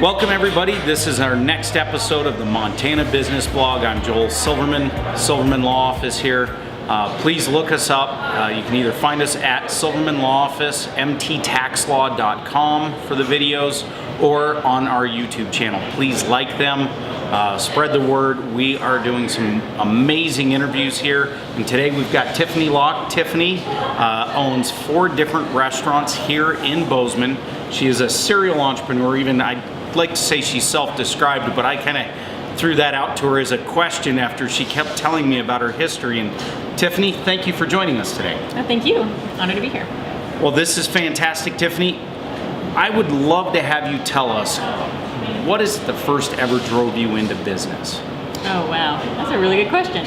Welcome everybody, this is our next episode of the Montana Business Blog. I'm Joel Silverman, Silverman Law Office here. Please look us up. You can either find us at Silverman Law Office, mttaxlaw.com for the videos, or on our YouTube channel. Please like them, spread the word. We are doing some amazing interviews here, and today we've got Tiffany Lach. Tiffany owns 4 different restaurants here in Bozeman. She is a serial entrepreneur. Even I'd like to say she's self-described, but I kind of threw that out to her as a question after she kept telling me about her history. And Tiffany, thank you for joining us today. Oh, thank you. Honored to be here. Well, this is fantastic, Tiffany. I would love to have you tell us, what is the first ever drove you into business? Oh, wow. That's a really good question.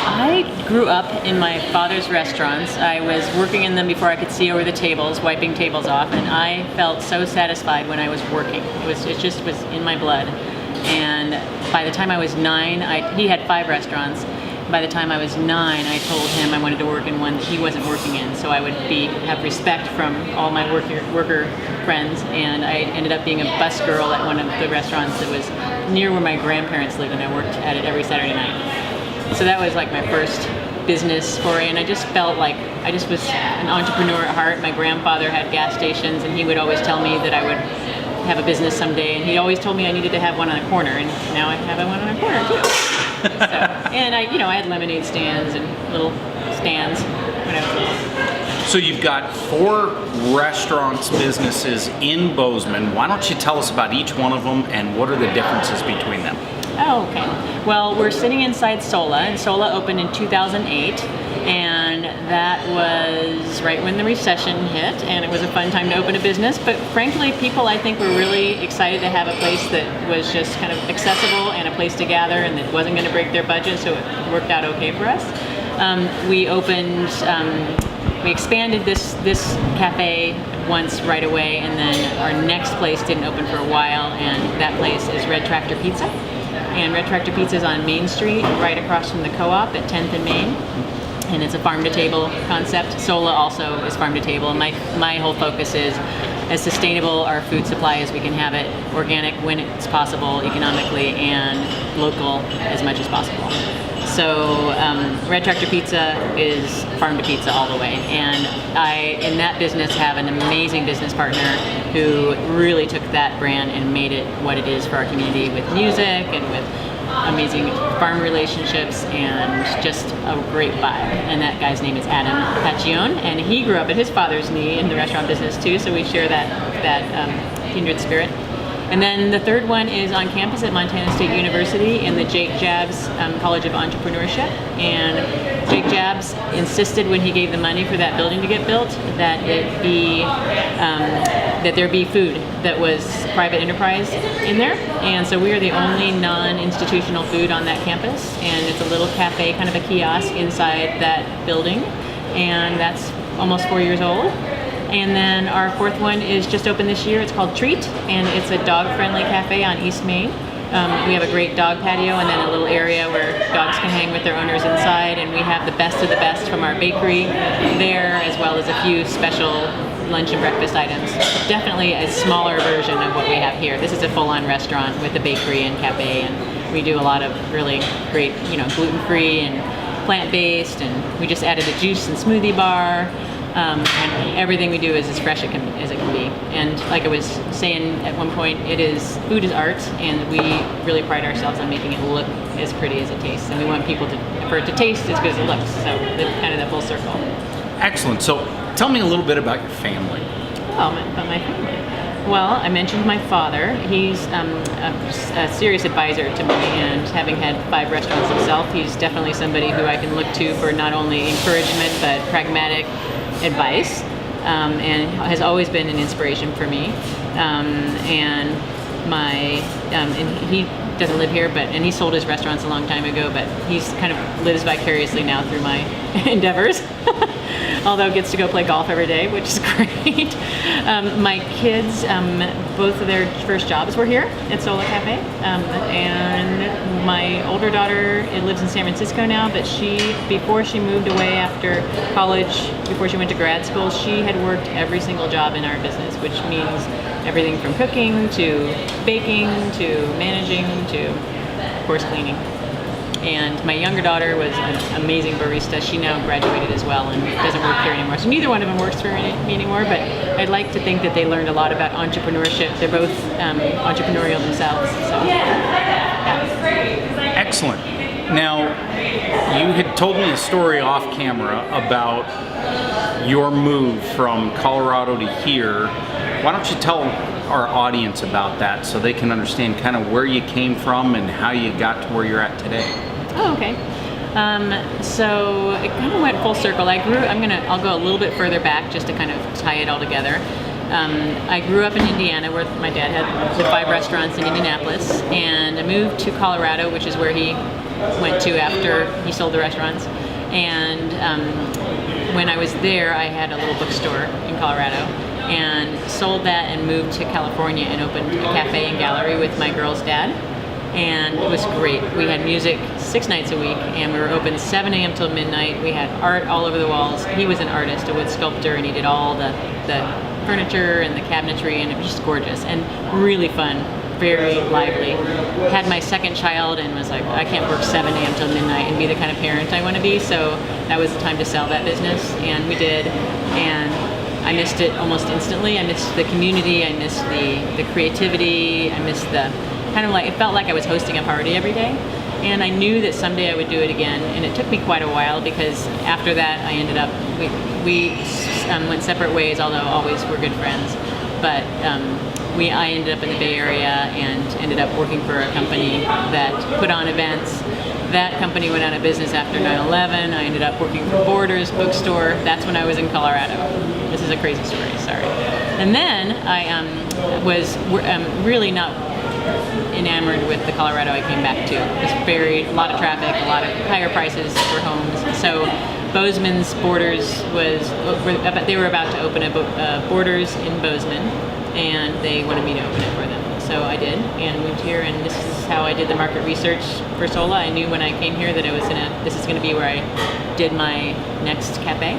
I grew up in my father's restaurants. I was working in them before I could see over the tables, wiping tables off, and I felt so satisfied when I was working. It just was in my blood. And by the time I was 9, he had 5 restaurants. By the time I was 9, I told him I wanted to work in one that he wasn't working in, so I would have respect from all my worker friends, and I ended up being a bus girl at one of the restaurants that was near where my grandparents lived, and I worked at it every Saturday night. So that was like my first business foray, and I just felt like I just was an entrepreneur at heart. My grandfather had gas stations, and he would always tell me that I would have a business someday, and he always told me I needed to have one on a corner, and now I have one on a corner too. And I had lemonade stands and little stands when I was little. So you've got 4 restaurants, businesses in Bozeman. Why don't you tell us about each one of them and what are the differences between them? Oh, okay. Well, we're sitting inside Sola, and Sola opened in 2008, and that was right when the recession hit, and it was a fun time to open a business, but frankly, people I think were really excited to have a place that was just kind of accessible and a place to gather and that wasn't going to break their budget, so it worked out okay for us. We expanded this cafe once right away, and then our next place didn't open for a while, and that place is Red Tractor Pizza. And Red Tractor Pizza is on Main Street, right across from the co-op at 10th and Main. And it's a farm-to-table concept. Sola also is farm-to-table. And my whole focus is as sustainable our food supply as we can have it, organic when it's possible, economically, and local as much as possible. So Red Tractor Pizza is farm to pizza all the way, and I, in that business, have an amazing business partner who really took that brand and made it what it is for our community with music and with amazing farm relationships and just a great vibe. And that guy's name is Adam Pacione, and he grew up at his father's knee in the restaurant business too, so we share that kindred spirit. And then the third one is on campus at Montana State University in the Jake Jabs College of Entrepreneurship. And Jake Jabs insisted when he gave the money for that building to get built that that there be food that was private enterprise in there. And so we are the only non-institutional food on that campus. And it's a little cafe, kind of a kiosk inside that building. And that's almost 4 years old. And then our 4th one is just opened this year. It's called Treat, and it's a dog-friendly cafe on East Main. We have a great dog patio and then a little area where dogs can hang with their owners inside, and we have the best of the best from our bakery there, as well as a few special lunch and breakfast items. Definitely a smaller version of what we have here. This is a full-on restaurant with a bakery and cafe, and we do a lot of really great, gluten-free and plant-based, and we just added a juice and smoothie bar. And everything we do is as fresh as it can be. And like I was saying at one point, food is art, and we really pride ourselves on making it look as pretty as it tastes. And we want people for it to taste as good as it looks. So it's kind of that full circle. Excellent. So tell me a little bit about your family. Oh, about my family. Well, I mentioned my father. He's a serious advisor to me, and having had 5 restaurants himself, he's definitely somebody who I can look to for not only encouragement, but pragmatic advice, and has always been an inspiration for me. And he doesn't live here, and he sold his restaurants a long time ago, but he's kind of lives vicariously now through my endeavors. Although gets to go play golf every day, which is great. My kids, both of their first jobs were here at Sola Cafe, and my older daughter lives in San Francisco now, but before she moved away after college, before she went to grad school, she had worked every single job in our business, which means everything from cooking to baking to managing to, of course, cleaning. And my younger daughter was an amazing barista. She now graduated as well and doesn't work here anymore. So neither one of them works for me anymore, but I'd like to think that they learned a lot about entrepreneurship. They're both entrepreneurial themselves. So, yeah. Excellent. Now, you had told me a story off camera about your move from Colorado to here. Why don't you tell our audience about that so they can understand kind of where you came from and how you got to where you're at today? Oh, okay. So it kind of went full circle. I'll go a little bit further back just to kind of tie it all together. I grew up in Indiana where my dad had the 5 restaurants in Indianapolis, and I moved to Colorado, which is where he went to after he sold the restaurants. And when I was there, I had a little bookstore in Colorado and sold that and moved to California and opened a cafe and gallery with my girl's dad. And it was great. We had music 6 nights a week, and we were open 7 a.m. till midnight. We had art all over the walls. He was an artist, a wood sculptor, and he did all the furniture and the cabinetry, and it was just gorgeous and really fun, very lively. Had my second child and was like, I can't work 7 a.m. till midnight and be the kind of parent I want to be, so that was the time to sell that business, and we did. And I missed it almost instantly. I missed the community, I missed the creativity, I missed the kind of like, it felt like I was hosting a party every day. And I knew that someday I would do it again, and it took me quite a while because after that I ended up, we went separate ways, although always we're good friends. But I ended up in the Bay Area and ended up working for a company that put on events. That company went out of business after 9/11. I ended up working for Borders Bookstore. That's when I was in Colorado. This is a crazy story, sorry. And then I was really not enamored with the Colorado I came back to. It was a lot of traffic, a lot of higher prices for homes. So Bozeman's Borders they were about to open a Borders in Bozeman, and they wanted me to open it for them. So I did, and moved here, and this is how I did the market research for Sola. I knew when I came here that this is gonna be where I did my next cafe.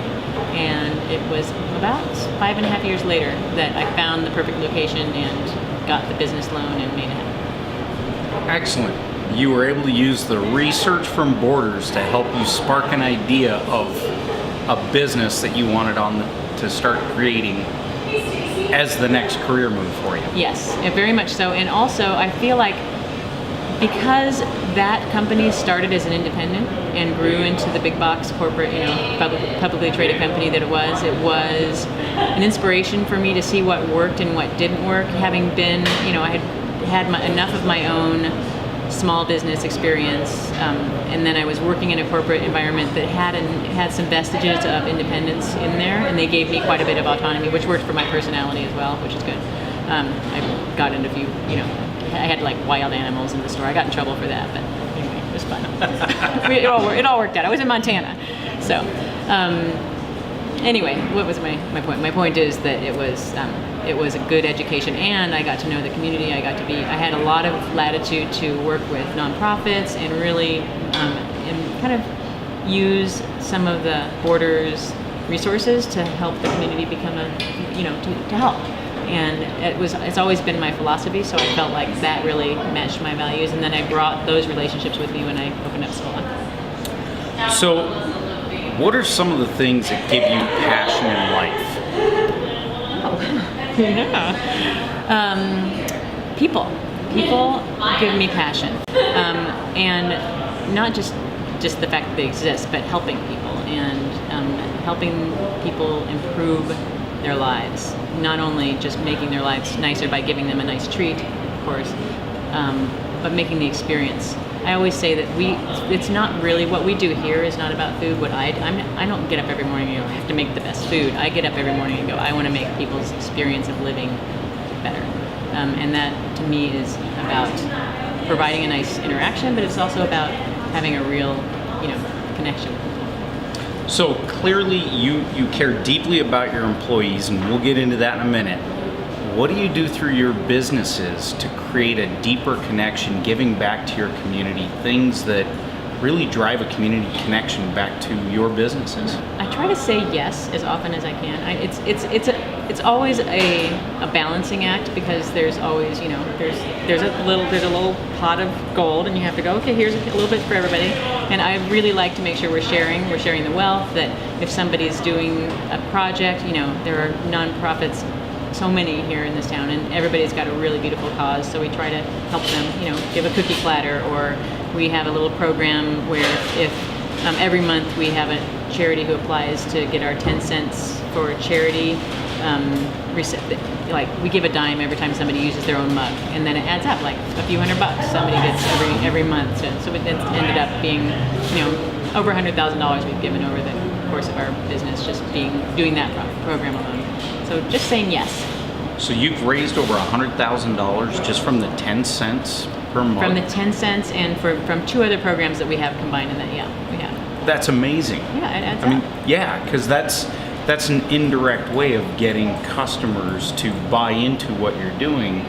And it was about 5.5 years later that I found the perfect location and got the business loan and made it happen. Excellent. You were able to use the research from Borders to help you spark an idea of a business that you wanted to start creating as the next career move for you. Yes, very much so. And also, I feel like because that company started as an independent and grew into the big box corporate, publicly traded company that it was an inspiration for me to see what worked and what didn't work. Having been, I had enough of my own small business experience, and then I was working in a corporate environment that had some vestiges of independence in there, and they gave me quite a bit of autonomy, which worked for my personality as well, which is good. I got into a few, I had like wild animals in the store. I got in trouble for that, but anyway, it was fun. it all worked out. I was in Montana, so anyway, what was my point? My point is that it was a good education, and I got to know the community. I had a lot of latitude to work with nonprofits and really and kind of use some of the Borders resources to help the community become to help. And it's always been my philosophy, so I felt like that really matched my values, and then I brought those relationships with me when I opened up Sola. So, what are some of the things that give you passion in life? Yeah. People give me passion, and not just the fact that they exist, but helping people and helping people improve their lives. Not only just making their lives nicer by giving them a nice treat, of course, but making the experience. I always say that it's not really, what we do here is not about food. I don't get up every morning and go, I have to make the best food. I get up every morning and go, I want to make people's experience of living better. And that to me is about providing a nice interaction, but it's also about having a real, connection. So clearly you care deeply about your employees, and we'll get into that in a minute. What do you do through your businesses to create a deeper connection, giving back to your community, things that really drive a community connection back to your businesses? I try to say yes as often as I can. it's always a balancing act, because there's always, you know, there's a little pot of gold, and you have to go, okay, here's a little bit for everybody. And I really like to make sure we're sharing the wealth. That if somebody's doing a project, you know, there are nonprofits, so many here in this town, and everybody's got a really beautiful cause, so we try to help them, you know, give a cookie platter, or we have a little program where if every month we have a charity who applies to get our 10 cents for charity. Like we give a dime every time somebody uses their own mug, and then it adds up like a few $100 somebody gets every month. So it ended up being, you know, over $100,000 we've given over the course of our business, just doing that program alone. So just saying yes. So you've raised over $100,000 just from the 10 cents per month? From the 10 cents and from 2 other programs that we have combined in that, yeah, we have. That's amazing. Yeah, it adds up. I mean, yeah, because that's an indirect way of getting customers to buy into what you're doing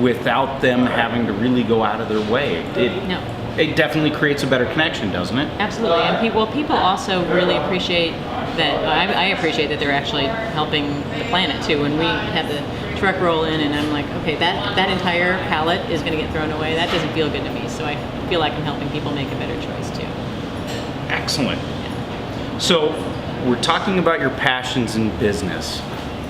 without them having to really go out of their way. It definitely creates a better connection, doesn't it? Absolutely, and people also really appreciate that. I appreciate that they're actually helping the planet too. When we have the truck roll in, and I'm like, okay, that entire pallet is going to get thrown away. That doesn't feel good to me. So I feel like I'm helping people make a better choice too. Excellent. So we're talking about your passions in business.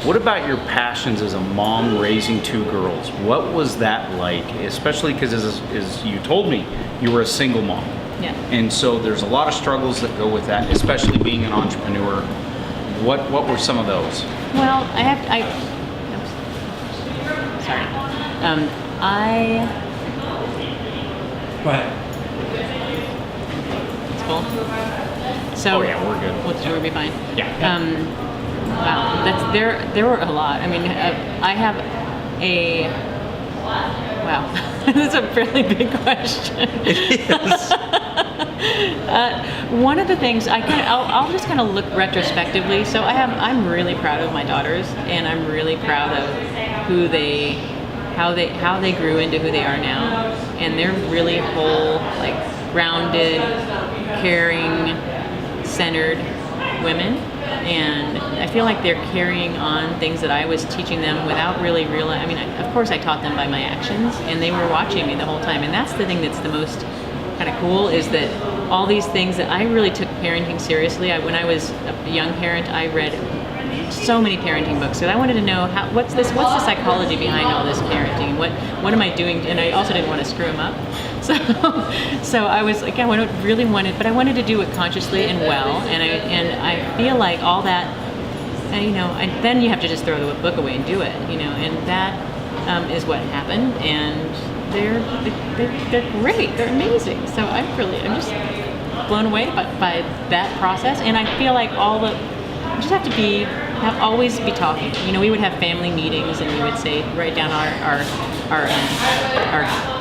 What about your passions as a mom raising 2 girls? What was that like? Especially because as you told me, you were a single mom. Yeah. And so there's a lot of struggles that go with that, especially being an entrepreneur. What were some of those? Well, sorry. Go ahead. It's full. So, oh yeah, we're good. We'll be fine. Yeah. Wow, there were a lot. I mean, I have a wow. That's a really big question. It is. One of the things I'll just kind of look retrospectively. So I'm really proud of my daughters, and I'm really proud of how they grew into who they are now, and they're really whole, like rounded, caring, centered women. And I feel like they're carrying on things that I was teaching them without really realizing. I mean, of course I taught them by my actions, and they were watching me the whole time. And that's the thing that's the most kind of cool, is that all these things that I really took parenting seriously. When I was a young parent, I read so many parenting books, because I wanted to know what's the psychology behind all this parenting, what am I doing, and I also didn't want to screw them up. So I was like, I really wanted, but I wanted to do it consciously and well, and I feel like all that, and then you have to just throw the book away and do it, and that is what happened, and they're great, they're amazing. So I'm just blown away by that process, and I feel like you just have to always be talking. We would have family meetings, and we would write down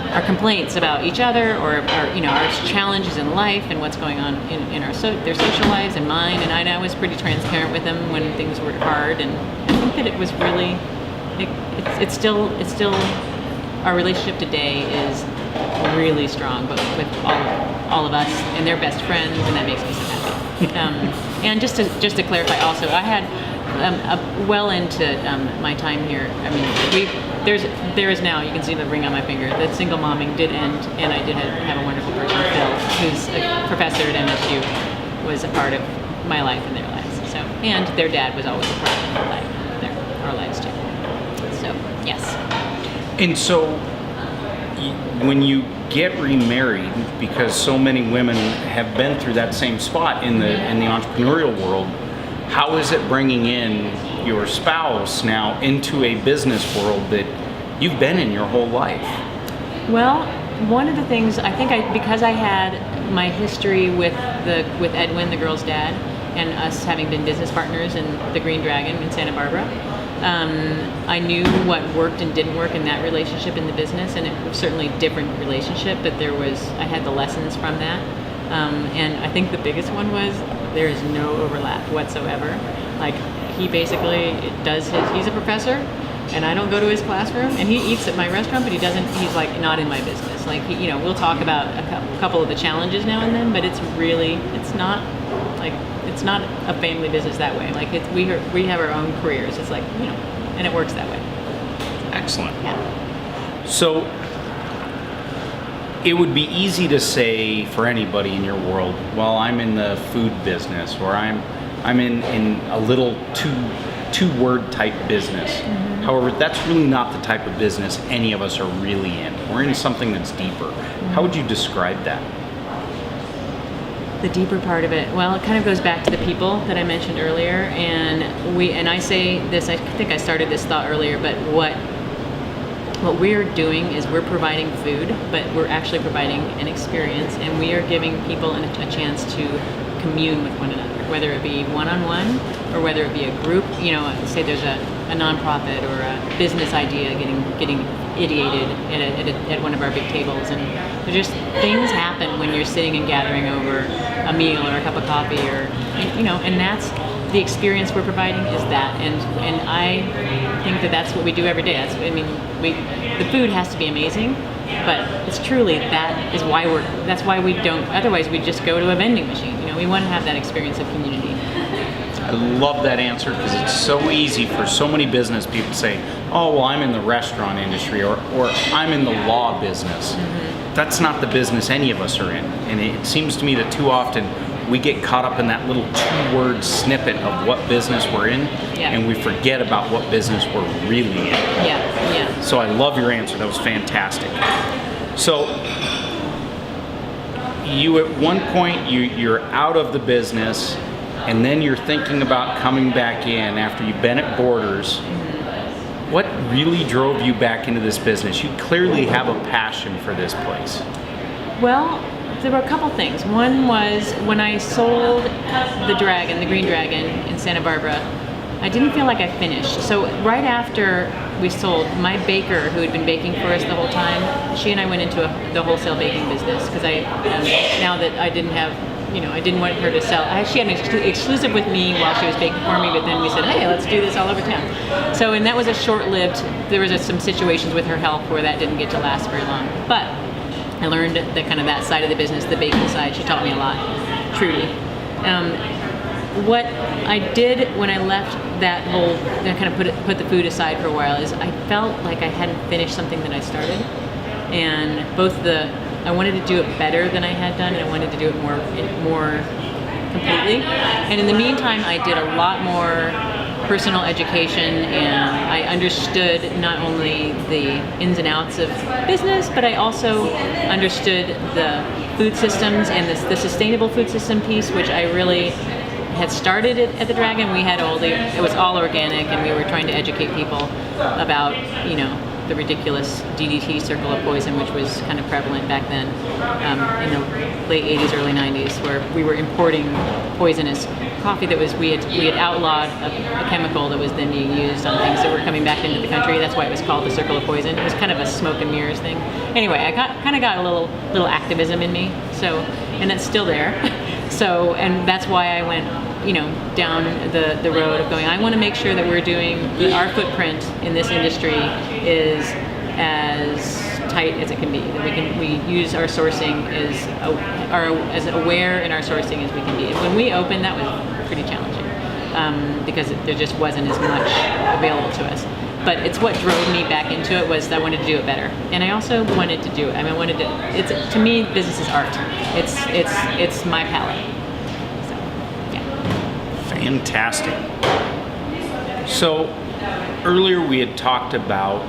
our complaints about each other, or our challenges in life and what's going on in their social lives and mine. And I was pretty transparent with them when things were hard, and I think that it was really, it's still our relationship today is really strong, but with all of us, and they're best friends, and that makes me so happy. And just to clarify, also, I had well into my time here. I mean, there is now, you can see the ring on my finger, that single momming did end, and I did have a wonderful person, Phil, who's a professor at MSU, was a part of my life and their lives. So, and their dad was always a part of our lives too. So, yes. And so, when you get remarried, because so many women have been through that same spot in the entrepreneurial world, how is it bringing in your spouse now into a business world that you've been in your whole life? Well, one of the things, I think because I had my history with Edwin, the girl's dad, and us having been business partners in the Green Dragon in Santa Barbara, I knew what worked and didn't work in that relationship in the business, and it was certainly a different relationship, but I had the lessons from that. And I think the biggest one was there is no overlap whatsoever. Like, he basically he's a professor, and I don't go to his classroom, and he eats at my restaurant, but he's like not in my business. Like, we'll talk about a couple of the challenges now and then, but it's not like, It's not a family business that way. Like we have our own careers. It's like, and it works that way. Excellent. Yeah. So it would be easy to say for anybody in your world, well, I'm in the food business, or I'm in a little two-word type business. Mm-hmm. However, that's really not the type of business any of us are really in. We're in something that's deeper. How would you describe that? The deeper part of it, well, it kind of goes back to the people that I mentioned earlier, and I say this, I think I started this thought earlier, but what we're doing is we're providing food, but we're actually providing an experience, and we are giving people a chance to commune with one another, whether it be one-on-one or whether it be a group. Say there's a nonprofit or a business idea getting ideated at one of our big tables, and there's just things happen when you're sitting and gathering over a meal or a cup of coffee, and that's the experience we're providing is that, and I think that's what we do every day. The food has to be amazing, but it's truly that's why we don't. Otherwise, we just go to a vending machine. We want to have that experience of community. I love that answer because it's so easy for so many business people to say, oh, well, I'm in the restaurant industry or I'm in the law business. Mm-hmm. That's not the business any of us are in. And it seems to me that too often we get caught up in that little two-word snippet of what business we're in, and we forget about what business we're really in. Yeah. So I love your answer. That was fantastic. So you at one point you're out of the business, and then you're thinking about coming back in after you've been at Borders. What really drove you back into this business? You clearly have a passion for this place. Well, there were a couple things. One was when I sold the Green Dragon in Santa Barbara, I didn't feel like I finished. So right after we sold, my baker, who had been baking for us the whole time, she and I went into the wholesale baking business because now that I didn't have, I didn't want her to sell. She had an exclusive with me while she was baking for me, but then we said, hey, let's do this all over town. So, and that was a short-lived, there was some situations with her health where that didn't get to last very long. But I learned that side of the business, the baking side. She taught me a lot, Trudy. What I did when I left that whole, kind of put the food aside for a while, is I felt like I hadn't finished something that I started. And I wanted to do it better than I had done, and I wanted to do it more completely. And in the meantime, I did a lot more personal education, and I understood not only the ins and outs of business, but I also understood the food systems and the sustainable food system piece, which I really had started at the Dragon. We had it was all organic, and we were trying to educate people about, the ridiculous DDT circle of poison, which was kind of prevalent back then in the late 80s, early 90s, where we were importing poisonous coffee that we had outlawed a chemical that was then being used on things that were coming back into the country. That's why it was called the circle of poison. It was kind of a smoke and mirrors thing. Anyway, I got a little activism in me, and that's still there. So, and that's why I went, down the road of going, I want to make sure that we're doing, our footprint in this industry is as tight as it can be. That we use our sourcing as aware in our sourcing as we can be. And when we opened, that was pretty challenging because there just wasn't as much available to us. But it's what drove me back into it, was that I wanted to do it better, and I also wanted to do it. To me, business is art. It's my palette. So, yeah. Fantastic. So earlier we had talked about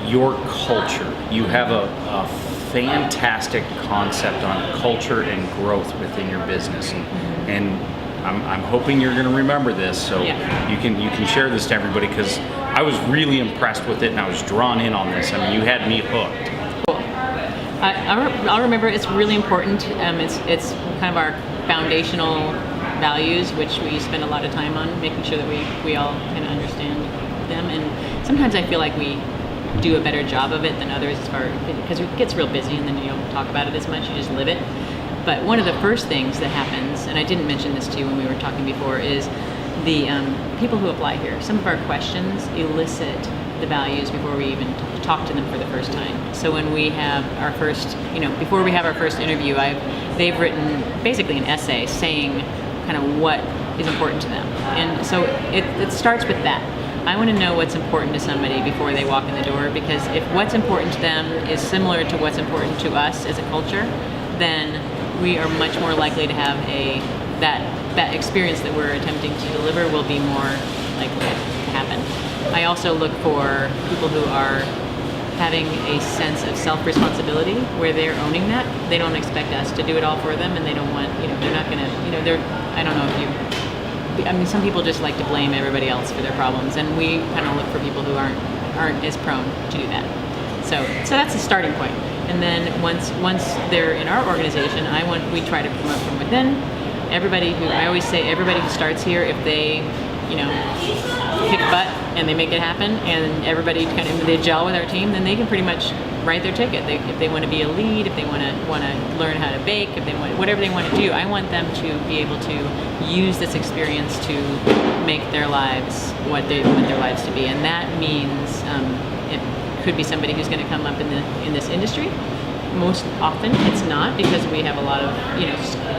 your culture. You have a fantastic concept on culture and growth within your business, and I'm hoping you're going to remember this, so you can share this to everybody, because I was really impressed with it and I was drawn in on this. I mean, you had me hooked. Cool. I'll remember. It's really important. It's kind of our foundational values, which we spend a lot of time on, making sure that we all kind of understand them. And sometimes I feel like we do a better job of it than others, because it gets real busy and then you don't talk about it as much. You just live it. But one of the first things that happens, and I didn't mention this to you when we were talking before, is the people who apply here. Some of our questions elicit the values before we even talk to them for the first time. So when we have our first, before we have our first interview, they've written basically an essay saying kind of what is important to them. And so it starts with that. I want to know what's important to somebody before they walk in the door, because if what's important to them is similar to what's important to us as a culture, then we are much more likely to have that experience that we're attempting to deliver will be more likely to happen. I also look for people who are having a sense of self-responsibility, where they're owning that. They don't expect us to do it all for them, and they don't want, they're not gonna, I don't know if you, some people just like to blame everybody else for their problems, and we kind of look for people who aren't as prone to do that. So that's the starting point. And then once they're in our organization, we try to promote from within. I always say everybody who starts here, if they, kick butt and they make it happen, and everybody they gel with our team, then they can pretty much write their ticket. If they want to be a lead, if they want to learn how to bake, if they want whatever they want to do, I want them to be able to use this experience to make their lives what they want their lives to be. And that means it could be somebody who's going to come up in this industry. Most often it's not, because we have a lot of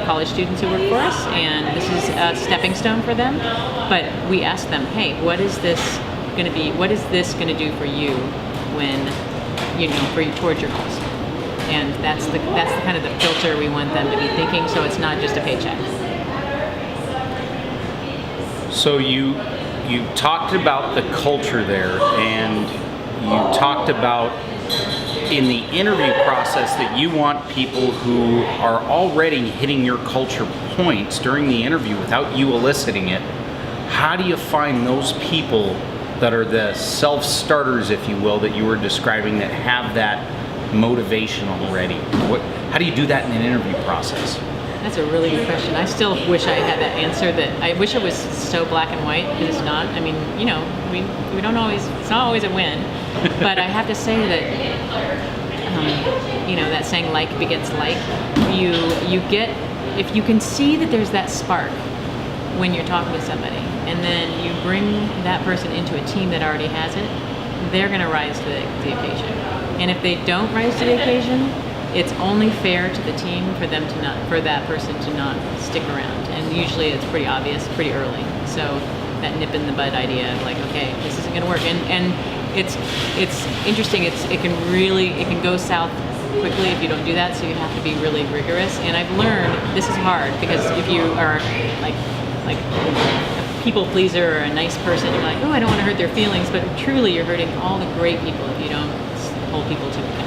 college students who work for us, and this is a stepping stone for them. But we ask them, hey, what is this going to be? What is this going to do for you when towards your goals? And that's the kind of the filter we want them to be thinking, so it's not just a paycheck. So you talked about the culture there, and you talked about in the interview process that you want people who are already hitting your culture points during the interview without you eliciting it. How do you find those people that are the self-starters, if you will, that you were describing, that have that motivation already? How do you do that in an interview process? That's a really good question. I still wish I had that answer. That I wish it was so black and white, because it's not. I mean, we don't always. It's not always a win. But I have to say that, that saying "like begets like." You get, if you can see that there's that spark when you're talking to somebody, and then you bring that person into a team that already has it, they're going to rise to the occasion. And if they don't rise to the occasion, it's only fair to the team for that person to not stick around. And usually it's pretty obvious pretty early. So that nip in the bud idea of like, okay, this isn't going to work. And it's interesting. It can go south quickly if you don't do that. So you have to be really rigorous. And I've learned this is hard, because if you are like a people pleaser or a nice person, you're like, oh, I don't want to hurt their feelings. But truly, you're hurting all the great people if you don't hold people to account.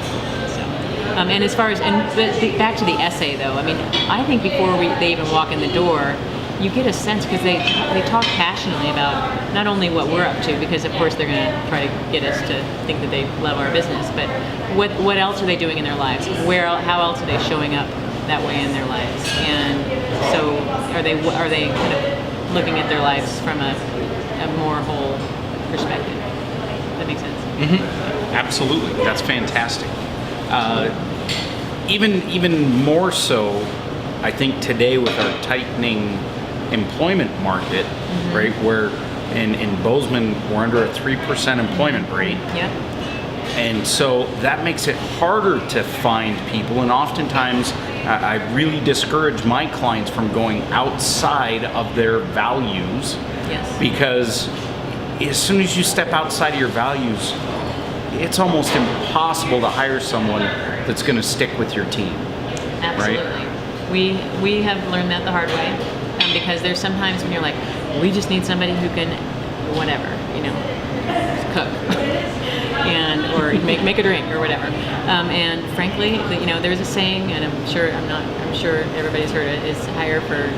And as far as, back to the essay though, I mean, I think before they even walk in the door, you get a sense, because they talk passionately about not only what we're up to, because of course they're going to try to get us to think that they love our business, but what else are they doing in their lives? How else are they showing up that way in their lives? And so are they kind of looking at their lives from a more whole perspective? Does that make sense? Mm-hmm. Absolutely, that's fantastic. Even more so, I think today with our tightening employment market, mm-hmm. right, where in Bozeman we're under a 3% employment rate. Yeah. And so that makes it harder to find people, and oftentimes I really discourage my clients from going outside of their values. Yes. Because as soon as you step outside of your values, it's almost impossible to hire someone that's going to stick with your team. Absolutely. Right? We have learned that the hard way, because there's sometimes when you're like, we just need somebody who can, whatever, cook, or make a drink or whatever. And frankly, there's a saying, and I'm sure everybody's heard it, is hire for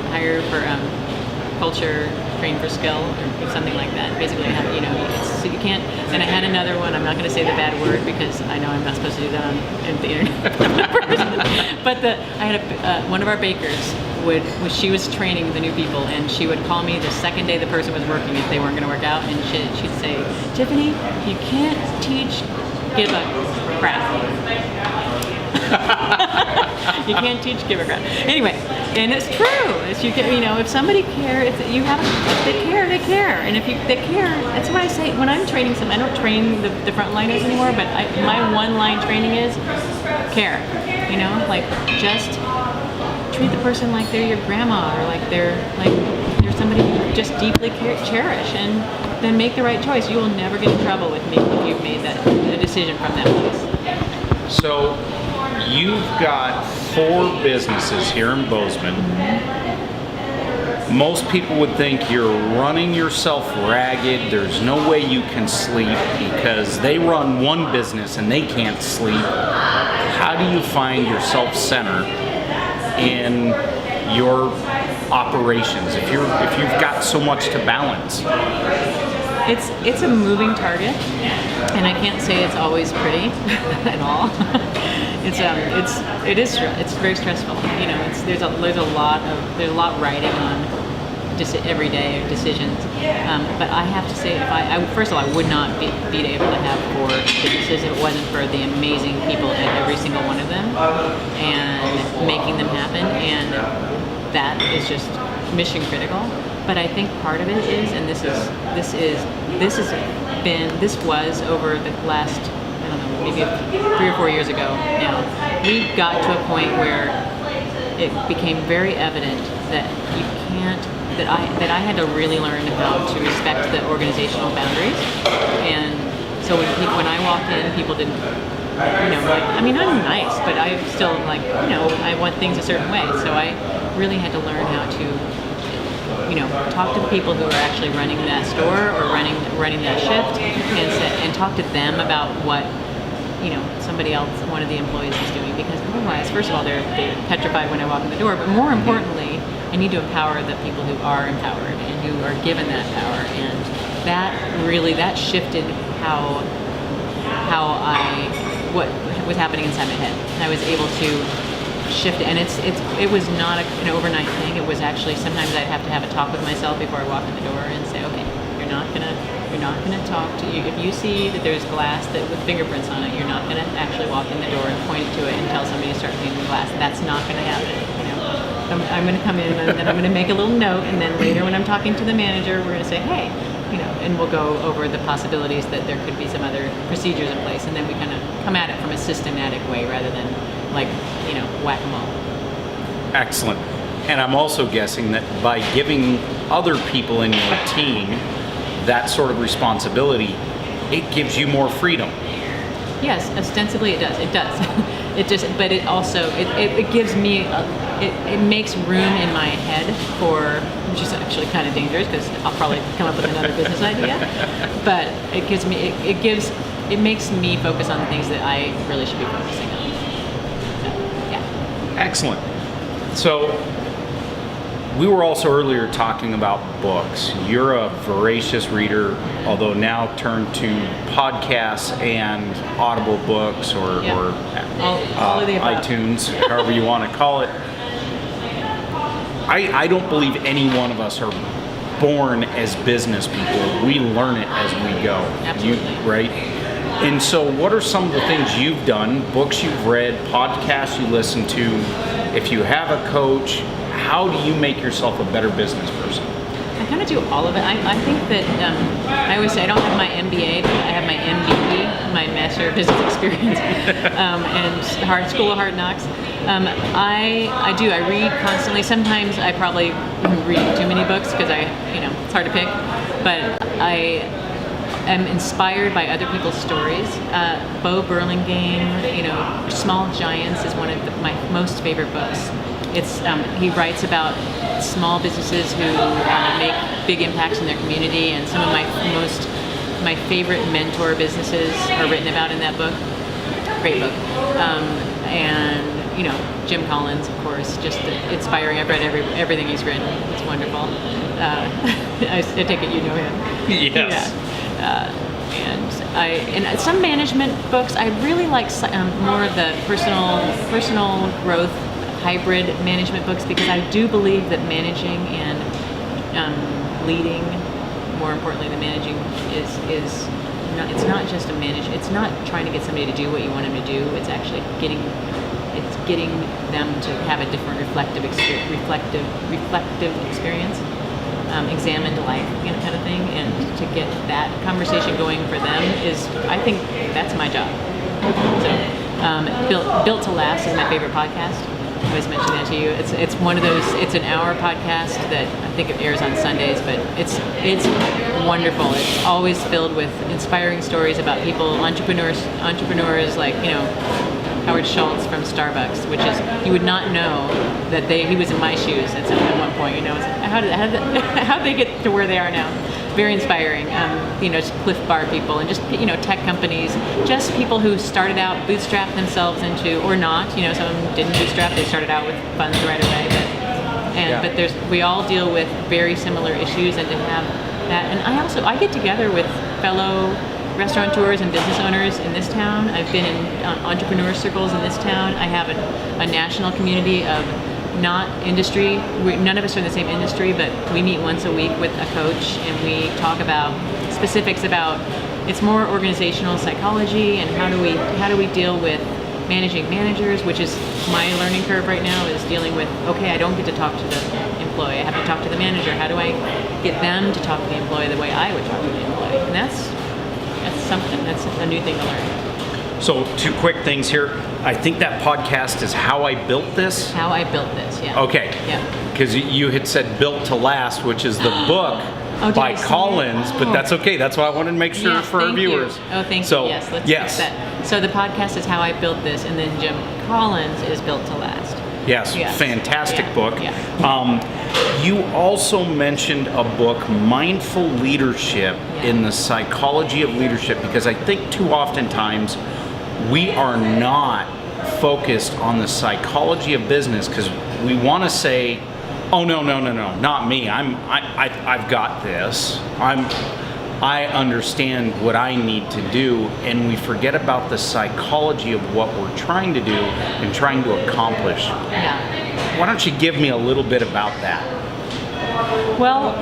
culture, train for skill, or something like that. Basically, so you can't. And I had another one. I'm not going to say the bad word, because I know I'm not supposed to do that on the internet. But I had one of our bakers she was training the new people, and she would call me the second day the person was working if they weren't going to work out, and she'd say, Tiffany, you can't teach give a crap. You can't teach give a crap. Anyway, and it's true. If somebody cares, they care. And if they care, that's what I say when I'm training I don't train the frontliners anymore, but my one line training is care. Just treat the person like they're your grandma or like they're somebody you just deeply cherish, and then make the right choice. You will never get in trouble with me if you've made the decision from that place. So you've got 4 businesses here in Bozeman. Most people would think you're running yourself ragged. There's no way you can sleep because they run one business and they can't sleep. How do you find your self-center in your operations if you've got so much to balance? It's a moving target, and I can't say it's always pretty at all. It's very stressful. You know, there's a lot riding on just everyday decisions. But I have to say, first of all, I would not be able to have 4 businesses if it wasn't for the amazing people at every single one of them and making them happen. And that is just mission critical. But I think part of it is, and this was over the last, I don't know, maybe 3 or 4 years ago now, we got to a point where it became very evident that you can't, that I had to really learn how to respect the organizational boundaries. And so when I walked in, people didn't, I'm nice, but I still I want things a certain way. So I really had to learn how to, talk to the people who are actually running that store or running that shift, and talk to them about what somebody else, one of the employees, is doing. Because otherwise, first of all, they're petrified when I walk in the door. But more importantly, I need to empower the people who are empowered and who are given that power. And that shifted what was happening inside my head. I was able to shift, and it was not an overnight thing. It was actually, sometimes I'd have to have a talk with myself before I walk in the door and say, okay, you're not gonna talk to you. If you see that there's glass with fingerprints on it, you're not gonna actually walk in the door and point to it and tell somebody to start cleaning the glass. That's not gonna happen. I'm gonna come in and then I'm gonna make a little note, and then later when I'm talking to the manager, we're gonna say, hey, and we'll go over the possibilities that there could be some other procedures in place, and then we kind of come at it from a systematic way rather than whack-a-mole. Excellent. And I'm also guessing that by giving other people in your team that sort of responsibility, it gives you more freedom. Yes, ostensibly it does. It does. But it also, it gives me, it makes room in my head for, which is actually kind of dangerous because I'll probably come up with another business idea. But it makes me focus on the things that I really should be focusing on. So, yeah. Excellent. So, we were also earlier talking about books. You're a voracious reader, although now turned to podcasts and Audible books or all of the above. iTunes, however you want to call it. I don't believe any one of us are born as business people. We learn it as we go. Absolutely. Right? And so what are some of the things you've done, books you've read, podcasts you listen to? If you have a coach, how do you make yourself a better business person? I kind of do all of it. I think that I always say I don't have my MBA, but I have my MBE, my Master of Business Experience, and School of Hard Knocks. I do. I read constantly. Sometimes I probably read too many books because it's hard to pick. But I am inspired by other people's stories. Bo Burlingame, Small Giants is one of my most favorite books. He writes about small businesses who make big impacts in their community, and some of my favorite mentor businesses are written about in that book. Great book. And Jim Collins, of course, just inspiring. I've read everything he's written. It's wonderful. I take it you know him. Yes. Yeah. And some management books. I really like more of the personal growth, hybrid management books, because I do believe that managing and leading, more importantly than managing, is it's not just a manage. It's not trying to get somebody to do what you want them to do. It's actually getting them to have a different reflective experience, examined life, kind of thing, and to get that conversation going for them I think that's my job. So, Built to Last is my favorite podcast. I was mentioning that to you. It's one of those. It's an hour podcast that I think it airs on Sundays, but it's wonderful. It's always filled with inspiring stories about people, entrepreneurs like Howard Schultz from Starbucks, which is, you would not know that he was in my shoes at one point. How they get to where they are now. Very inspiring. Just Cliff Bar people and just tech companies, just people who started out bootstrapped themselves into, or not. Some of them didn't bootstrap; they started out with funds right away. But we all deal with very similar issues, and to have that. And I get together with fellow restaurateurs and business owners in this town. I've been in entrepreneur circles in this town. I have a national community of not industry. None of us are in the same industry, but we meet once a week with a coach and we talk about specifics about, it's more organizational psychology and how do we deal with managing managers, which is my learning curve right now, is dealing with, okay, I don't get to talk to the employee. I have to talk to the manager. How do I get them to talk to the employee the way I would talk to the employee? And that's a new thing to learn. So 2 quick things here. I think that podcast is How I Built This. How I Built This, yeah. Okay. Yeah. Because you had said Built to Last, which is the book by Collins, but that's okay. That's why I wanted to make sure for our viewers. Thank you. Yes, let's fix that. So the podcast is How I Built This, and then Jim Collins is Built to Last. Yes. Fantastic book. Yeah. You also mentioned a book, Mindful Leadership, in the Psychology of Leadership, because I think too oftentimes we are not focused on the psychology of business, because we want to say, oh no, not me. I've got this. I understand what I need to do, and we forget about the psychology of what we're trying to do and trying to accomplish. Yeah. Why don't you give me a little bit about that? Well,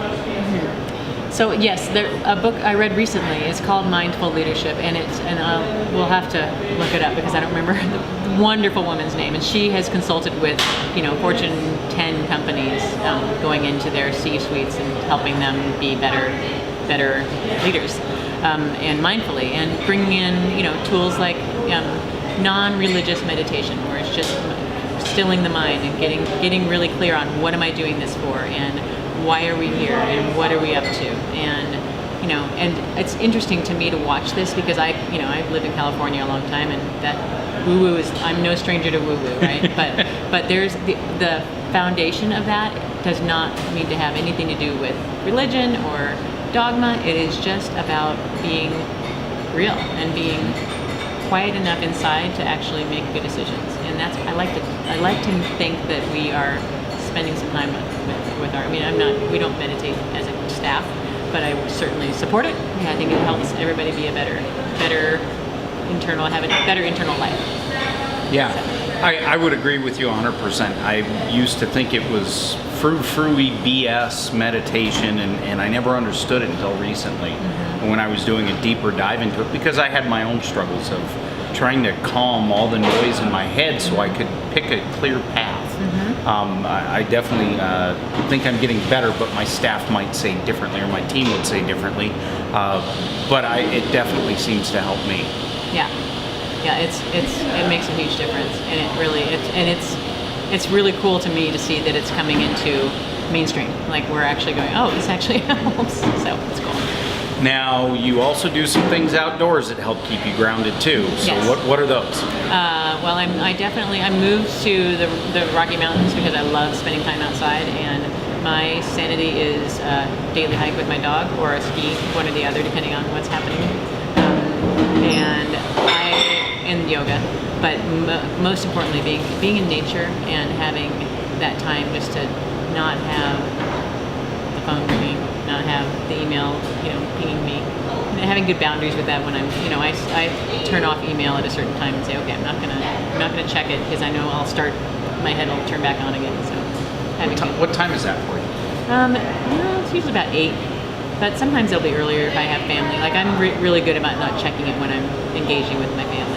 so yes, a book I read recently is called Mindful Leadership, and we'll have to look it up because I don't remember the wonderful woman's name, and she has consulted with Fortune 10 companies going into their C-suites and helping them be better leaders and mindfully, and bringing in tools like non-religious meditation, where it's just stilling the mind and getting really clear on what am I doing this for, and why are we here, and what are we up to, and and it's interesting to me to watch this because I've lived in California a long time, and that woo-woo is, I'm no stranger to woo-woo, right? but there's the foundation of that does not need to have anything to do with religion or dogma. It is just about being real and being quiet enough inside to actually make good decisions. And that's, I like to think that we are spending some time with our, we don't meditate as a staff, but I certainly support it. I think it helps everybody be a better internal, have a better internal life. Yeah, so. I would agree with you 100%. I used to think it was frou-frou-y BS meditation, and I never understood it until recently when I was doing a deeper dive into it, because I had my own struggles of trying to calm all the noise in my head so I could pick a clear path. I definitely think I'm getting better, but my staff might say differently, or my team would say differently. But it definitely seems to help me. Yeah, it makes a huge difference, and it's really cool to me to see that it's coming into mainstream. Like, we're actually going, oh, this actually helps. So it's cool. Now, you also do some things outdoors that help keep you grounded too. So yes. what are those? Well, I moved to the Rocky Mountains because I love spending time outside, and my sanity is a daily hike with my dog or a ski, one or the other, depending on what's happening. And yoga, but most importantly, being in nature and having that time just to not have the phone ringing, not have the email, pinging me, and having good boundaries with that. When I'm, I turn off email at a certain time and say, okay, I'm not gonna check it because I know my head will turn back on again. So, what time is that for you? It's usually about 8. But sometimes it'll be earlier if I have family. Like, I'm really good about not checking it when I'm engaging with my family.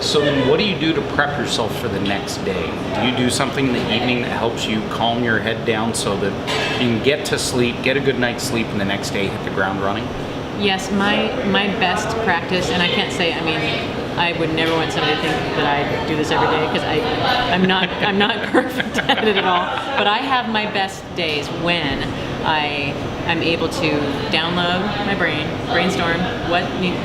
So then what do you do to prep yourself for the next day? Do you do something in the evening that helps you calm your head down so that you can get to sleep, get a good night's sleep, and the next day hit the ground running? Yes, my best practice, and I can't say, I would never want somebody to think that I do this every day because I'm not perfect at it at all. But I have my best days when I'm able to download my brainstorm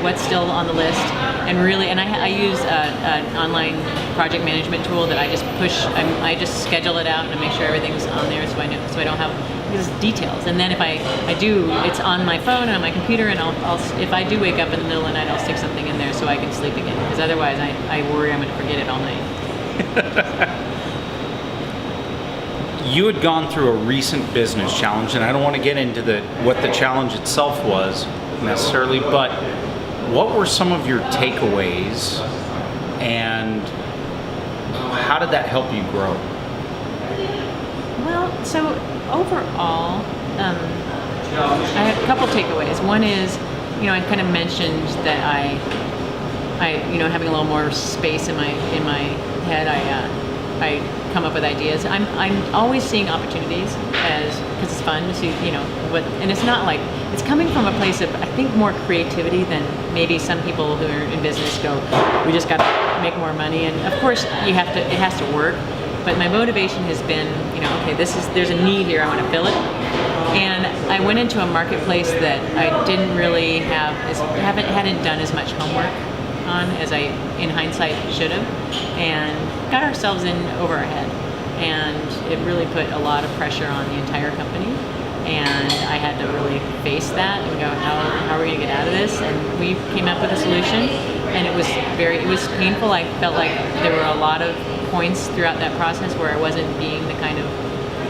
what's still on the list, and really, and I use an online project management tool that I just push. I just schedule it out and I make sure everything's on there, so I know, so I don't have these details. And then if I do, it's on my phone and on my computer, and I'll if I do wake up in the middle of the night, I'll stick something in there so I can sleep again. Because otherwise, I worry I'm going to forget it all night. You had gone through a recent business challenge, and I don't want to get into what the challenge itself was necessarily, but what were some of your takeaways, and how did that help you grow? Well, so overall, I had a couple takeaways. One is, I kind of mentioned that I having a little more space in my head, I come up with ideas. I'm always seeing opportunities because it's fun to see, and it's not like, it's coming from a place of, I think, more creativity than maybe some people who are in business go, we just got to make more money. And of course it has to work. But my motivation has been, okay, there's a need here, I want to fill it. And I went into a marketplace that I didn't really hadn't done as much homework on as I, in hindsight, should have, and got ourselves in over our head. And it really put a lot of pressure on the entire company. And I had to really face that and go, how are we going to get out of this? And we came up with a solution, and it was painful. I felt like there were a lot of points throughout that process where I wasn't being the kind of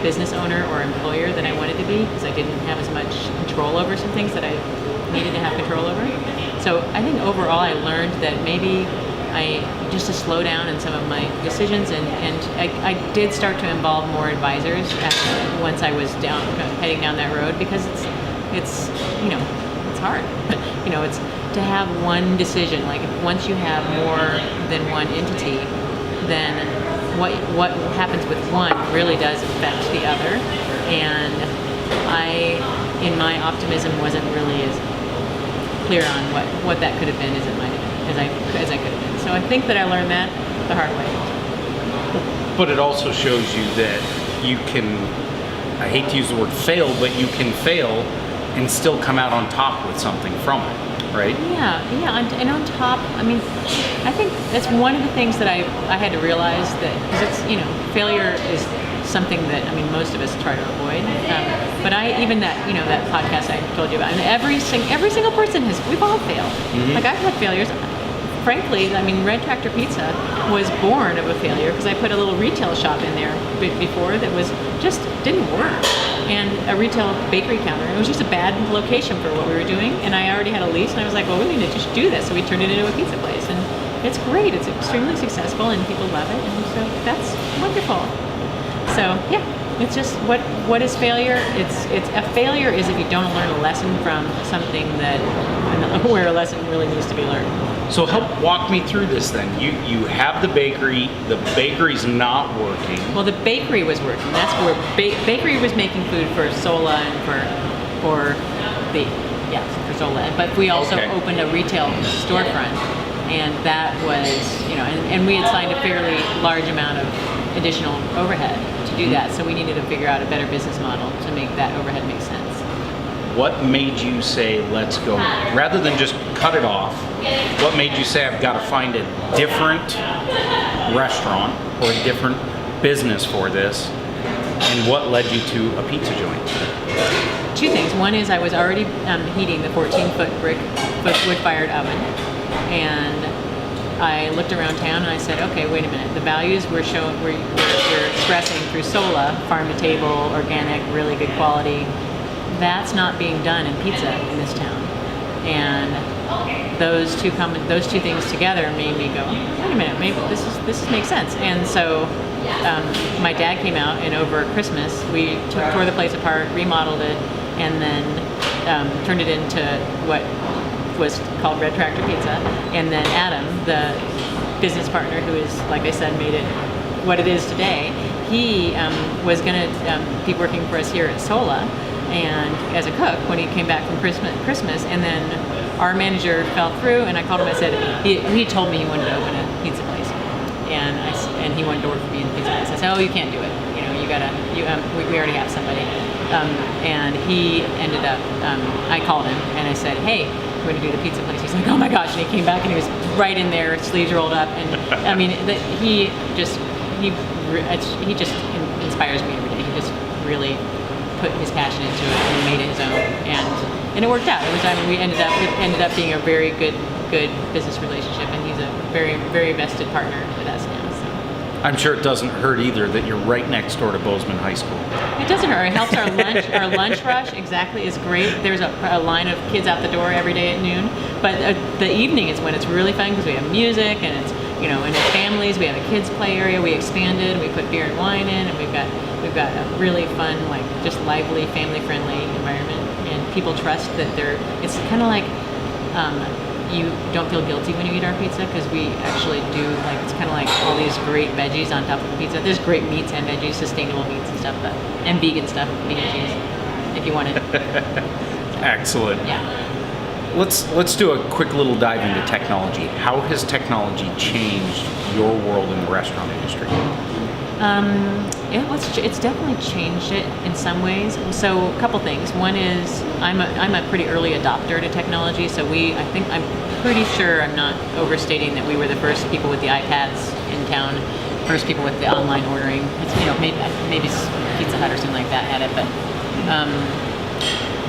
business owner or employer that I wanted to be, because I didn't have as much control over some things that I needed to have control over. So I think overall I learned that maybe just to slow down in some of my decisions, and I did start to involve more advisors once I was heading down that road, because it's hard. It's to have one decision. Like, once you have more than one entity, then what happens with one really does affect the other. And I, in my optimism, wasn't really as clear on what that could have been as it might have been, as I could have been. So I think that I learned that the hard way. But it also shows you that you can, I hate to use the word fail, but you can fail and still come out on top with something from it, right? Yeah, and on top, I think that's one of the things that I had to realize, that, because it's, failure is something that, most of us try to avoid. But that podcast I told you about, and every single person we've all failed. Mm-hmm. Like, I've had failures. Frankly, Red Tractor Pizza was born of a failure, because I put a little retail shop in there before that didn't work, and a retail bakery counter. It was just a bad location for what we were doing, and I already had a lease, and I was like, well, we need to just do this. So we turned it into a pizza place, and it's great. It's extremely successful, and people love it, and so that's wonderful. So yeah, it's just what is failure? It's a failure is if you don't learn a lesson from something where a lesson really needs to be learned. So help walk me through this then. You have the bakery's not working. Well, the bakery was working. That's where bakery was making food for Sola and for Sola. But we also opened a retail storefront, and that was, and we had signed a fairly large amount of additional overhead to do that. So we needed to figure out a better business model to make that overhead make sense. What made you say, let's go, rather than just cut it off? What made you say, I've got to find a different restaurant or a different business for this? And what led you to a pizza joint? Two things. One is I was already heating the 14-foot wood-fired oven, and I looked around town and I said, okay, wait a minute. The values we're expressing through Sola, farm to table, organic, really good quality, that's not being done in pizza in this town. And those two things together made me go, wait a minute, maybe this makes sense. And so my dad came out, and over Christmas we tore the place apart, remodeled it, and then turned it into what was called Red Tractor Pizza. And then Adam, the business partner who is, like I said, made it what it is today, he was going to be working for us here at Sola. and as a cook when he came back from Christmas, and then our manager fell through, and I called him. I said he told me he wanted to open a pizza place, and he wanted to work for me in the pizza place. I said, oh, you can't do it. You know, we already have somebody. And he ended up. I called him and I said, hey, we're going to do the pizza place. He's like, oh my gosh, and he came back and he was right in there, sleeves rolled up, and I mean, he just inspires me every day. He just really put his passion into it and made it his own, and it worked out. It was, I mean, it ended up being a very good business relationship, and he's a very, very vested partner with us now. So. I'm sure it doesn't hurt either that you're right next door to Bozeman High School. It doesn't hurt. It helps our lunch. Our lunch rush exactly is great. There's a line of kids out the door every day at noon. But the evening is when it's really fun because we have music and it's and it's families. We have a kids play area. We expanded. We put beer and wine in, and we've got a really fun, like just lively, family friendly environment. And people trust that it's kind of like. You don't feel guilty when you eat our pizza because we actually do, like, it's kind of like all these great veggies on top of the pizza. There's great meats and veggies, sustainable meats and stuff, and vegan stuff, vegan cheese, if you want it. Excellent. Yeah. Let's do a quick little dive into technology. How has technology changed your world in the restaurant industry? It's definitely changed it in some ways. So a couple things. One is I'm a pretty early adopter to technology. So I'm pretty sure I'm not overstating that we were the first people with the iPads in town, first people with the online ordering. It's, maybe Pizza Hut or something like that had it, but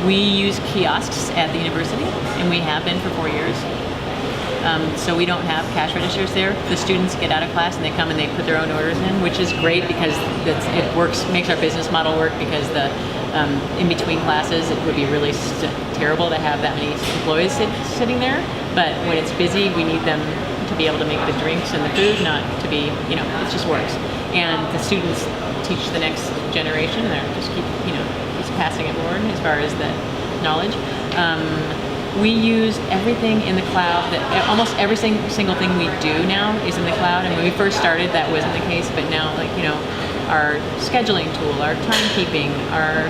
we use kiosks at the university, and we have been for 4 years. So we don't have cash registers there. The students get out of class and they come and they put their own orders in, which is great because it works, makes our business model work, because the in between classes it would be really terrible to have that many employees sitting there. But when it's busy, we need them to be able to make the drinks and the food, not to be, it just works. And the students teach the next generation, and they're just keep passing it forward as far as the knowledge. We use everything in the cloud. Almost every single thing we do now is in the cloud. And when we first started, that wasn't the case. But now, our scheduling tool, our timekeeping, our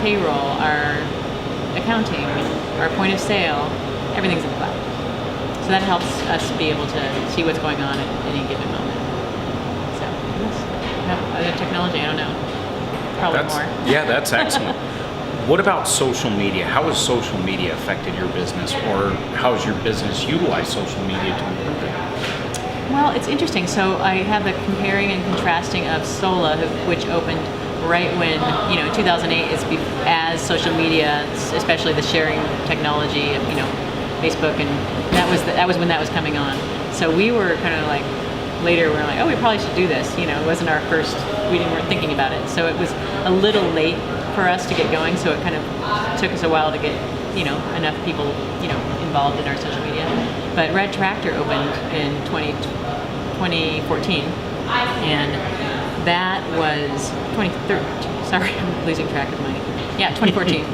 payroll, our accounting, our point of sale, everything's in the cloud. So that helps us be able to see what's going on at any given moment. So, other technology, I don't know. Probably more. Yeah, that's excellent. What about social media? How has social media affected your business, or how has your business utilized social media to improve it? Well, it's interesting. So I have the comparing and contrasting of Sola, which opened right when, 2008 is as social media, especially the sharing technology of, Facebook, and that was when that was coming on. So we were kind of like, later we were like, oh, we probably should do this. It wasn't our first, we weren't thinking about it. So it was a little late for us to get going, so it kind of took us a while to get, enough people, involved in our social media. But Red Tractor opened in 2014, and that was 2013. Sorry, I'm losing track of my. Yeah, 2014.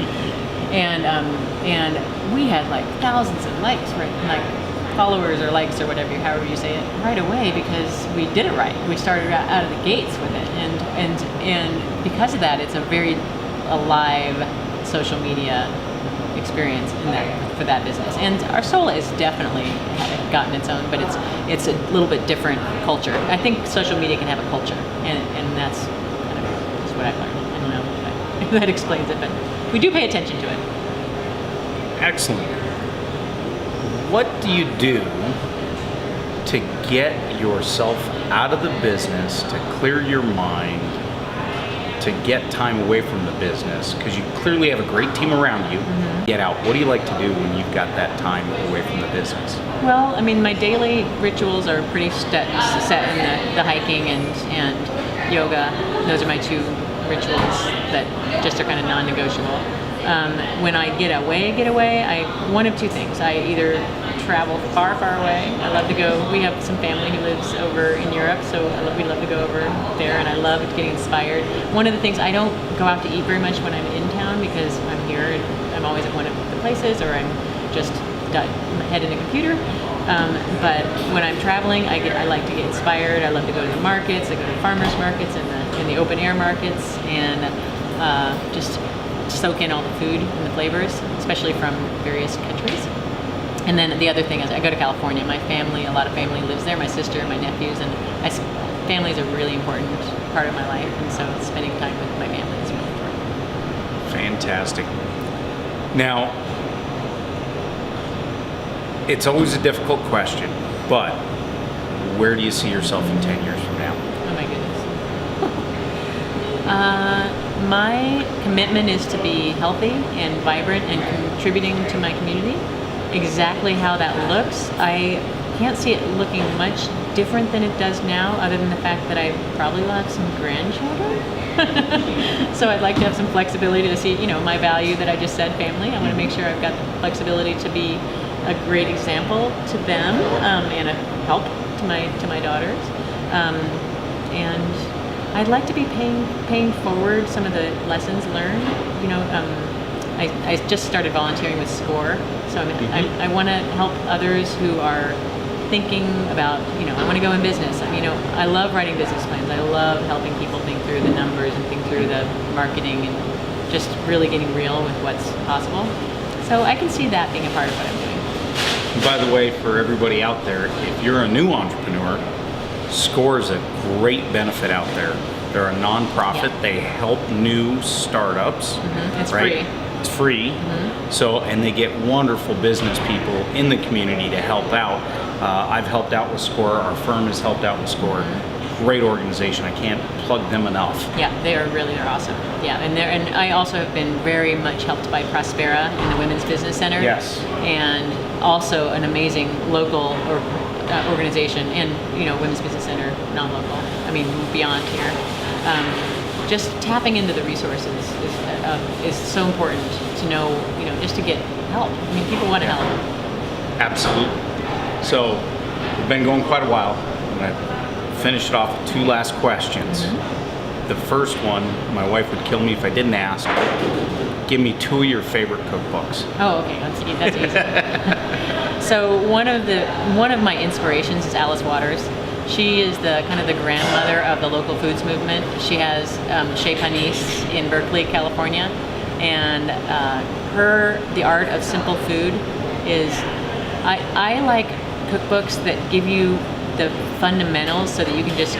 and we had like thousands of likes, right? Like followers or likes or whatever, however you say it, right away, because we did it right. We started out of the gates with it, and because of that, it's a very alive social media experience for that business. And our Sola is definitely gotten its own, but it's a little bit different culture. I think social media can have a culture, and that's kind of just what I've learned. I don't know if that explains it, but we do pay attention to it. Excellent. What do you do to get yourself out of the business, to clear your mind, to get time away from the business? Because you clearly have a great team around you. Mm-hmm. Get out. What do you like to do when you've got that time away from the business? Well, I mean, my daily rituals are pretty set in the hiking and yoga. Those are my two rituals that just are kind of non-negotiable. When I get away, one of two things. I either travel far away. I love to go. We have some family who lives over in Europe, so we love to go over there, and I love getting inspired. One of the things, I don't go out to eat very much when I'm in town because I'm here and I'm always at one of the places, or I'm just my head in a computer. But when I'm traveling, I like to get inspired. I love to go to the markets. I go to farmers markets and the open air markets, and just soak in all the food and the flavors, especially from various countries. And then the other thing is I go to California. My family, a lot of family lives there, my sister, my nephews, and family is a really important part of my life, and so spending time with my family is really important. Fantastic. Now, it's always a difficult question, but where do you see yourself in 10 years from now? Oh my goodness. My commitment is to be healthy and vibrant and contributing to my community. Exactly how that looks, I can't see it looking much different than it does now, other than the fact that I probably will have some grandchildren. So I'd like to have some flexibility to see, my value that I just said, family. I want to make sure I've got the flexibility to be a great example to them, and a help to my daughters. And I'd like to be paying forward some of the lessons learned. I just started volunteering with SCORE, so I want to help others who are thinking about, I want to go in business. I love writing business plans. I love helping people think through the numbers and think through the marketing and just really getting real with what's possible. So I can see that being a part of what I'm doing. By the way, for everybody out there, if you're a new entrepreneur, SCORE is a great benefit out there. They're a nonprofit. Yeah. They help new startups. Mm-hmm. It's right? free. It's free. Mm-hmm. So, and they get wonderful business people in the community to help out. I've helped out with SCORE. Our firm has helped out with SCORE. Mm-hmm. Great organization. I can't plug them enough. Yeah, they're awesome. Yeah, and I also have been very much helped by Prospera in the Women's Business Center. Yes. And also an amazing local organization, and Women's Business Center, non-local. Beyond here. Just tapping into the resources is so important to know. Just to get help. People want to help. Absolutely. So, we've been going quite a while. I'm going to finish it off with two last questions. Mm-hmm. The first one, my wife would kill me if I didn't ask. Give me two of your favorite cookbooks. Oh, okay, that's easy. So one of my inspirations is Alice Waters. She is the kind of the grandmother of the local foods movement. She has Chez Panisse in Berkeley, California, and The Art of Simple Food is. I like cookbooks that give you the fundamentals so that you can just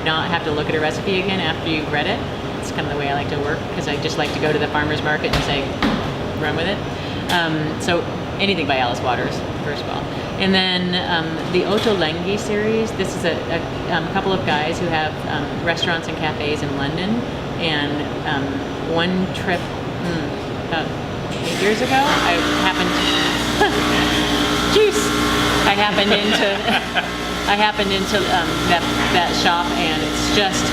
not have to look at a recipe again after you've read it. It's kind of the way I like to work, because I just like to go to the farmer's market and say, run with it. So anything by Alice Waters, first of all. And then the Ottolenghi series, this is a couple of guys who have restaurants and cafes in London. And one trip, about 8 years ago, I happened into that shop, and it's just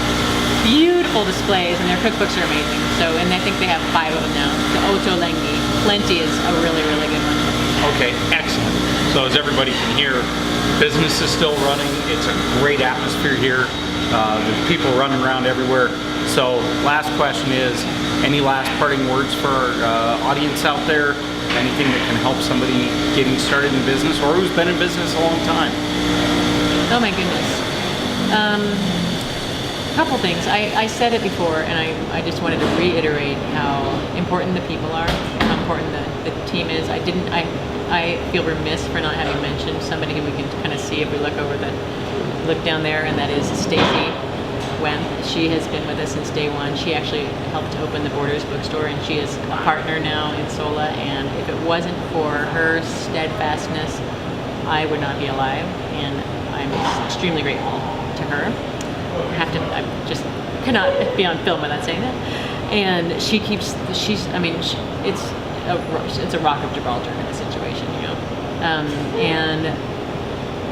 beautiful displays, and their cookbooks are amazing. So, and I think they have 5 of them now. The Ottolenghi, Plenty is a really, really good one. Okay, excellent. So as everybody can hear, business is still running. It's a great atmosphere here. There's people running around everywhere. So last question is, any last parting words for our audience out there? Anything that can help somebody getting started in business, or who's been in business a long time? Oh my goodness. Couple things. I said it before, and I just wanted to reiterate how important the people are, how important the team is. I feel remiss for not having mentioned somebody who we can kind of see if we look down there, and that is Stacy Wemp. She has been with us since day one. She actually helped open the Borders bookstore, and she is a partner now in Sola. And if it wasn't for her steadfastness, I would not be alive, and I'm extremely grateful to her. I just cannot be on film without saying that. And it's a Rock of Gibraltar kind of situation, and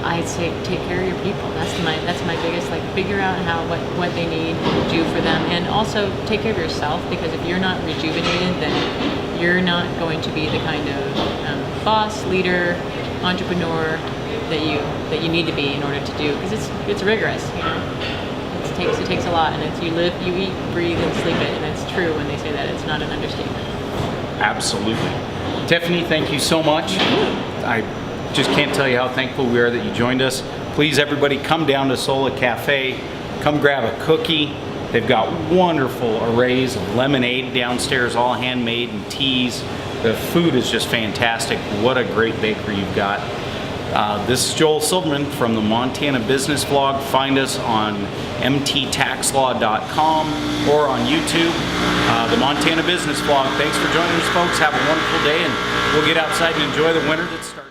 I'd say take care of your people. That's my biggest, figure out what they need, do for them, and also take care of yourself, because if you're not rejuvenated, then you're not going to be the kind of boss, leader, entrepreneur that you need to be in order to do, because it's rigorous, It takes a lot, and you live, you eat, breathe, and sleep it, and it's true when they say that. It's not an understatement. Absolutely. Tiffany, thank you so much. I just can't tell you how thankful we are that you joined us. Please, everybody, come down to Sola Cafe. Come grab a cookie. They've got wonderful arrays of lemonade downstairs, all handmade, and teas. The food is just fantastic. What a great bakery you've got. This is Joel Silverman from the Montana Business Vlog. Find us on mttaxlaw.com or on YouTube. The Montana Business Vlog. Thanks for joining us, folks. Have a wonderful day, and we'll get outside and enjoy the winter that's starting.